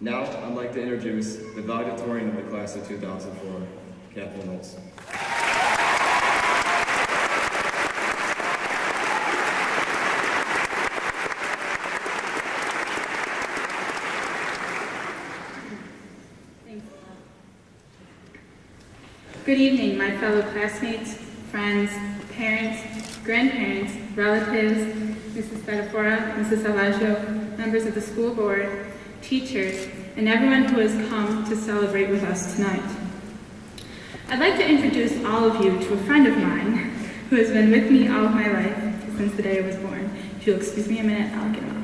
Now, I'd like to introduce the valedictorian of the class of 2004, Kathleen Knowles. Good evening, my fellow classmates, friends, parents, grandparents, relatives, Mrs. Petafora, Mrs. Alaggio, members of the school board, teachers, and everyone who has come to celebrate with us tonight. I'd like to introduce all of you to a friend of mine who has been with me all of my life since the day I was born. If you'll excuse me a minute, I'll get him up.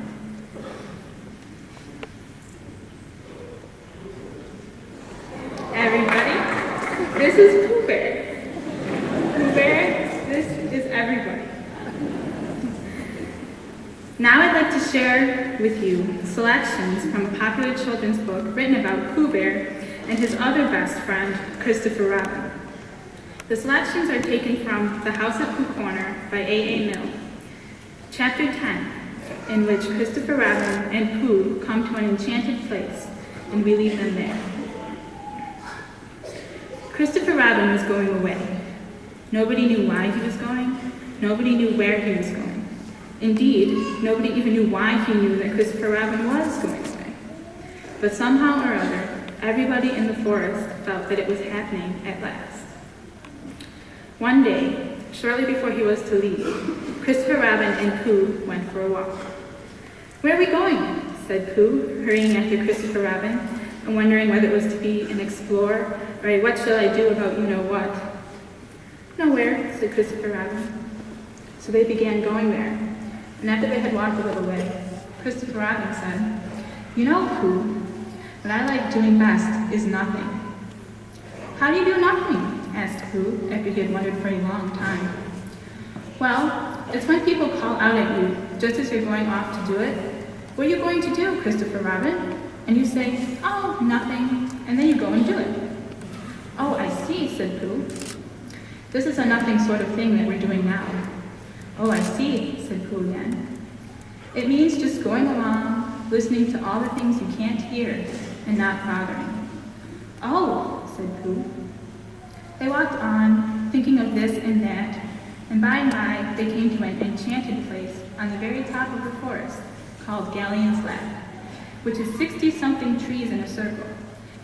Everybody, this is Pooh Bear. Pooh Bear, this is everybody. Now I'd like to share with you selections from a popular children's book written about Pooh Bear and his other best friend, Christopher Robin. The selections are taken from The House at Pooh Corner by A.A. Milne, Chapter 10, in which Christopher Robin and Pooh come to an enchanted place, and we leave them there. Christopher Robin was going away. Nobody knew why he was going. Nobody knew where he was going. Indeed, nobody even knew why he knew that Christopher Robin was going away. But somehow or other, everybody in the forest felt that it was happening at last. One day, shortly before he was to leave, Christopher Robin and Pooh went for a walk. "Where are we going?" said Pooh, hurrying after Christopher Robin, and wondering whether it was to be an explorer or a what shall I do about you-know-what. "Nowhere," said Christopher Robin. So they began going there. And after they had walked a little way, Christopher Robin said, "You know, Pooh, what I like doing best is nothing." "How do you do nothing?" asked Pooh, after he had wondered for a long time. "Well, it's when people call out at you, just as you're going off to do it. 'What are you going to do, Christopher Robin?' And you say, 'Oh, nothing,' and then you go and do it." "Oh, I see," said Pooh. "This is a nothing sort of thing that we're doing now." "Oh, I see," said Pooh again. "It means just going along, listening to all the things you can't hear, and not bothering." "Oh," said Pooh. They walked on, thinking of this and that, and by they came to an enchanted place on the very top of the forest called Galleon's Lap, which is 60-something trees in a circle,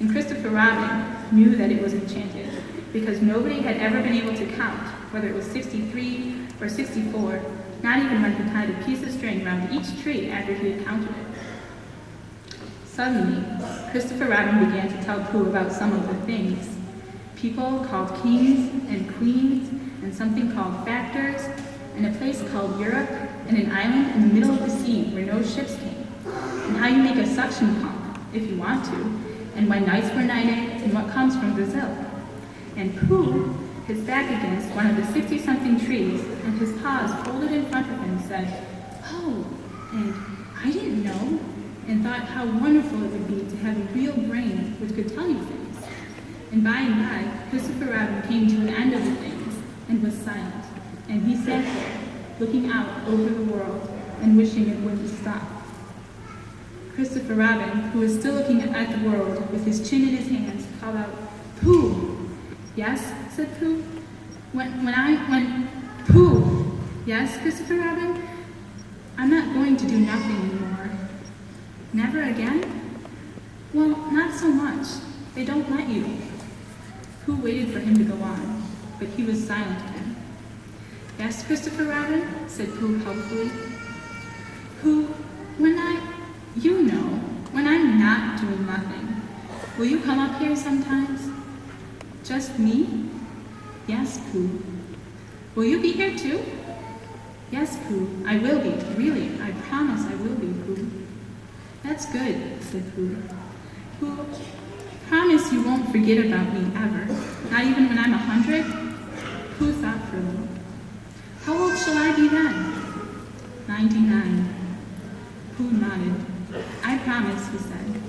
and Christopher Robin knew that it was enchanted, because nobody had ever been able to count whether it was 63 or 64, not even when he tied a piece of string around each tree after he had counted it. Suddenly, Christopher Robin began to tell Pooh about some of the things. People called kings and queens, and something called factors, and a place called Europe, and an island in the middle of the sea where no ships came, and how you make a suction pump, if you want to, and when nights were nighted, and what comes from Brazil. And Pooh, his back against one of the 60-something trees, and his paws folded in front of him, said, "Oh, and I didn't know," and thought how wonderful it would be to have a real brain which could tell you things. And by, Christopher Robin came to an end of the things, and was silent, and he sat there, looking out over the world, and wishing it wouldn't stop. Christopher Robin, who was still looking at the world with his chin in his hands, called out, "Pooh!" "Yes," said Pooh. When Pooh!" "Yes, Christopher Robin?" "I'm not going to do nothing anymore." "Never again?" "Well, not so much. They don't let you." Pooh waited for him to go on, but he was silent again. "Yes, Christopher Robin?" said Pooh helpfully. "Pooh, when I'm not doing nothing, will you come up here sometimes?" "Just me?" "Yes, Pooh." "Will you be here too?" "Yes, Pooh, I will be, really, I promise I will be, Pooh." "That's good," said Pooh. "Pooh, promise you won't forget about me ever, not even when I'm 100? Pooh thought for a little. "How old shall I be then?" 99. Pooh nodded. "I promise," he said.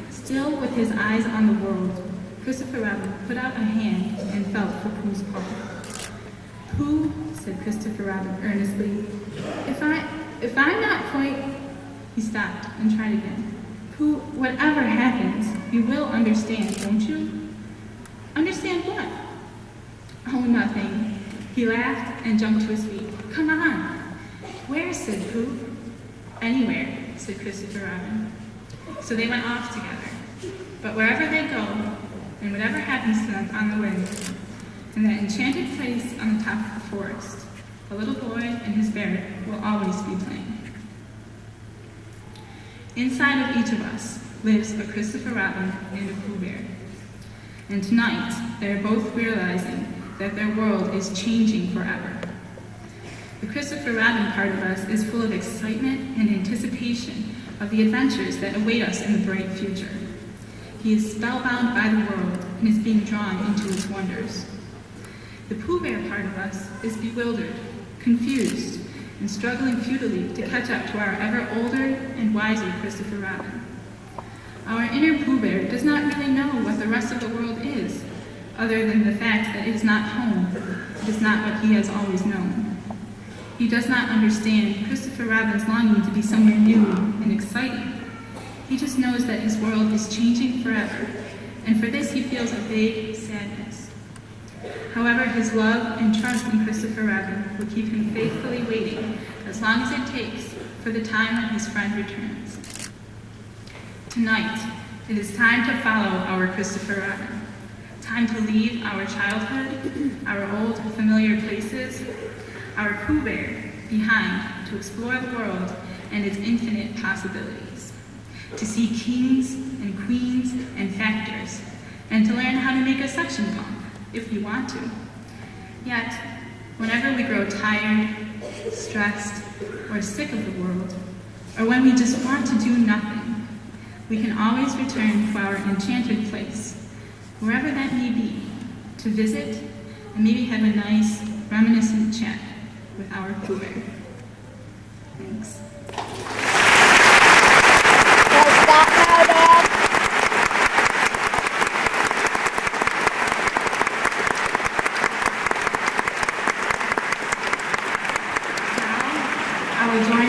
Still with his eyes on the world, Christopher Robin put out a hand and felt for Pooh's paw. "Pooh," said Christopher Robin earnestly, if I'm not quite..." He stopped and tried again. Who, whatever happens, you will understand, won't you? Understand what? Oh, nothing. He laughed and jumped to his feet. Come on. Where, said Pooh. Anywhere, said Christopher Robin. So they went off together. But wherever they go, and whatever happens to them on the way, in that enchanted place on the top of the forest, a little boy and his bear will always be playing. Inside of each of us lives a Christopher Robin and a Pooh Bear. And tonight, they are both realizing that their world is changing forever. The Christopher Robin part of us is full of excitement and anticipation of the adventures that await us in the bright future. He is spellbound by the world and is being drawn into its wonders. The Pooh Bear part of us is bewildered, confused, and struggling futilely to catch up to our ever older and wiser Christopher Robin. Our inner Pooh Bear does not really know what the rest of the world is, other than the fact that it is not home, it is not what he has always known. He does not understand Christopher Robin's longing to be somewhere new and exciting. He just knows that his world is changing forever, and for this he feels a vague sadness. However, his love and trust in Christopher Robin will keep him faithfully waiting as long as it takes for the time when his friend returns. Tonight, it is time to follow our Christopher Robin. Time to leave our childhood, our old familiar places, our Pooh Bear behind to explore the world and its infinite possibilities. To see kings and queens and factors, and to learn how to make a suction pump, if we want to. Yet, whenever we grow tired, stressed, or sick of the world, or when we just want to do nothing, we can always return to our enchanted place, wherever that may be, to visit and maybe have a nice, reminiscent chat with our Pooh Bear. Thanks.